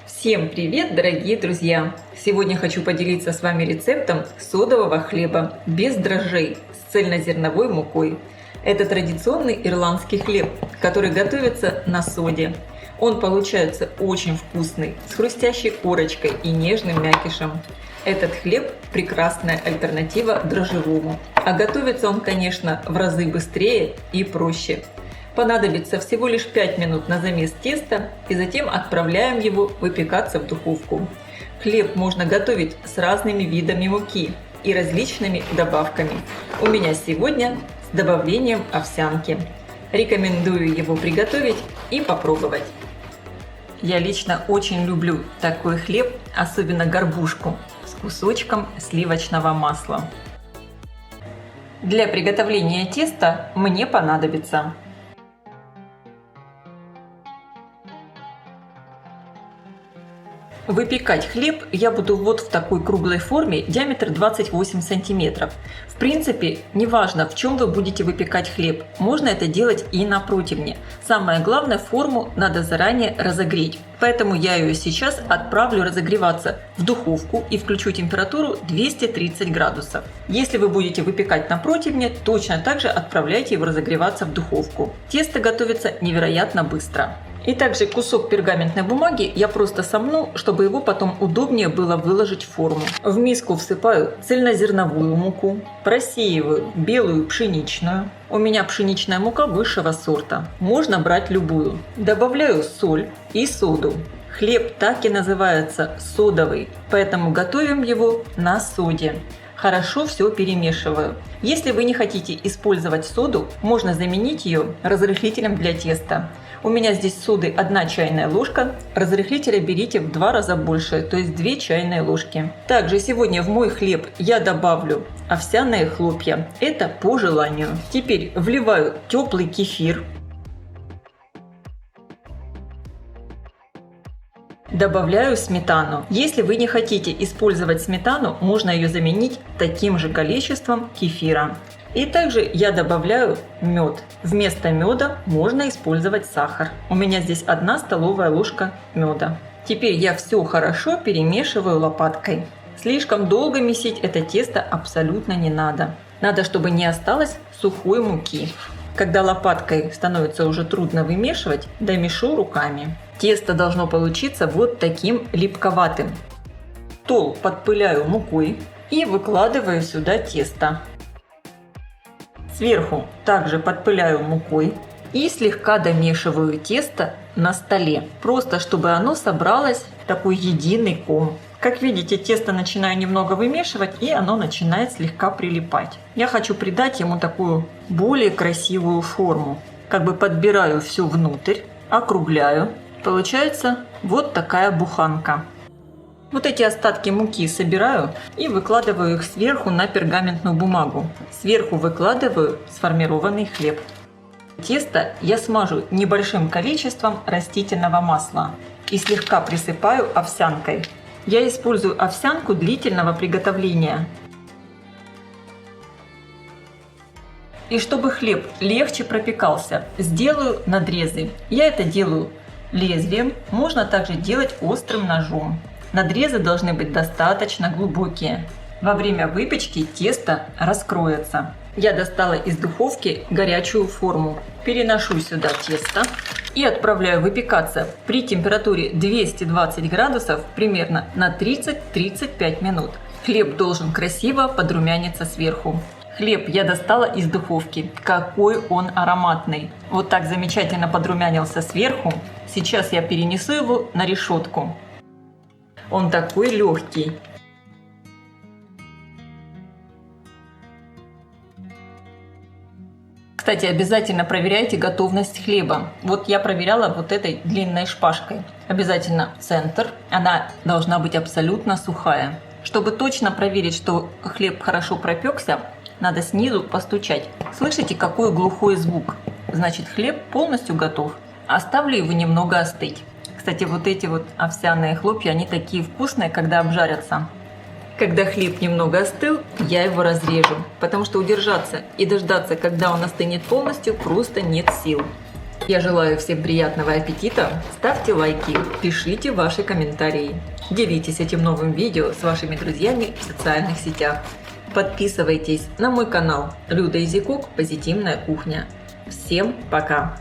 Всем привет, дорогие друзья! Сегодня хочу поделиться с вами рецептом содового хлеба без дрожжей с цельнозерновой мукой. Это традиционный ирландский хлеб, который готовится на соде. Он получается очень вкусный, с хрустящей корочкой и нежным мякишем. Этот хлеб – прекрасная альтернатива дрожжевому, а готовится он, конечно, в разы быстрее и проще. Понадобится всего лишь 5 минут на замес теста и затем отправляем его выпекаться в духовку. Хлеб можно готовить с разными видами муки и различными добавками. У меня сегодня с добавлением овсянки. Рекомендую его приготовить и попробовать. Я лично очень люблю такой хлеб, особенно горбушку с кусочком сливочного масла. Для приготовления теста мне понадобится выпекать хлеб я буду вот в такой круглой форме, диаметр 28 сантиметров. В принципе, неважно, в чем вы будете выпекать хлеб, можно это делать и на противне. Самое главное, форму надо заранее разогреть. Поэтому я ее сейчас отправлю разогреваться в духовку и включу температуру 230 градусов. Если вы будете выпекать на противне, точно так же отправляйте его разогреваться в духовку. Тесто готовится невероятно быстро. И также кусок пергаментной бумаги я просто сомну, чтобы его потом удобнее было выложить в форму. В миску всыпаю цельнозерновую муку, просеиваю белую пшеничную. У меня пшеничная мука высшего сорта, можно брать любую. Добавляю соль и соду. Хлеб так и называется содовый, поэтому готовим его на соде. Хорошо все перемешиваю. Если вы не хотите использовать соду, можно заменить ее разрыхлителем для теста. У меня здесь соды 1 чайная ложка, разрыхлителя берите в 2 раза больше, то есть 2 чайные ложки. Также сегодня в мой хлеб я добавлю овсяные хлопья, это по желанию. Теперь вливаю теплый кефир. Добавляю сметану. Если вы не хотите использовать сметану, можно ее заменить таким же количеством кефира. И также я добавляю мед. Вместо меда можно использовать сахар. У меня здесь 1 столовая ложка меда. Теперь я все хорошо перемешиваю лопаткой. Слишком долго месить это тесто абсолютно не надо. Надо, чтобы не осталось сухой муки. Когда лопаткой становится уже трудно вымешивать, домешу руками. Тесто должно получиться вот таким липковатым. Стол подпыляю мукой и выкладываю сюда тесто. Сверху также подпыляю мукой и слегка домешиваю тесто на столе, просто чтобы оно собралось в такой единый ком. Как видите, тесто начинаю немного вымешивать, и оно начинает слегка прилипать. Я хочу придать ему такую более красивую форму. Как бы подбираю все внутрь, округляю. Получается вот такая буханка. Вот эти остатки муки собираю и выкладываю их сверху на пергаментную бумагу. Сверху выкладываю сформированный хлеб. Тесто я смажу небольшим количеством растительного масла и слегка присыпаю овсянкой. Я использую овсянку длительного приготовления. И чтобы хлеб легче пропекался, сделаю надрезы. Я это делаю лезвием, можно также делать острым ножом. Надрезы должны быть достаточно глубокие. Во время выпечки тесто раскроется. Я достала из духовки горячую форму. Переношу сюда тесто и отправляю выпекаться при температуре 220 градусов примерно на 30-35 минут. Хлеб должен красиво подрумяниться сверху. Хлеб я достала из духовки. Какой он ароматный. Вот так замечательно подрумянился сверху. Сейчас я перенесу его на решетку. Он такой легкий. Кстати, обязательно проверяйте готовность хлеба. Вот я проверяла вот этой длинной шпажкой. Обязательно центр. Она должна быть абсолютно сухая. Чтобы точно проверить, что хлеб хорошо пропекся, надо снизу постучать. Слышите, какой глухой звук? Значит, хлеб полностью готов. Оставлю его немного остыть. Кстати, вот эти вот овсяные хлопья, они такие вкусные, когда обжарятся. Когда хлеб немного остыл, я его разрежу, потому что удержаться и дождаться, когда он остынет полностью, просто нет сил. Я желаю всем приятного аппетита, ставьте лайки, пишите ваши комментарии, делитесь этим новым видео с вашими друзьями в социальных сетях. Подписывайтесь на мой канал Люда Изи Кук «Позитивная кухня». Всем пока!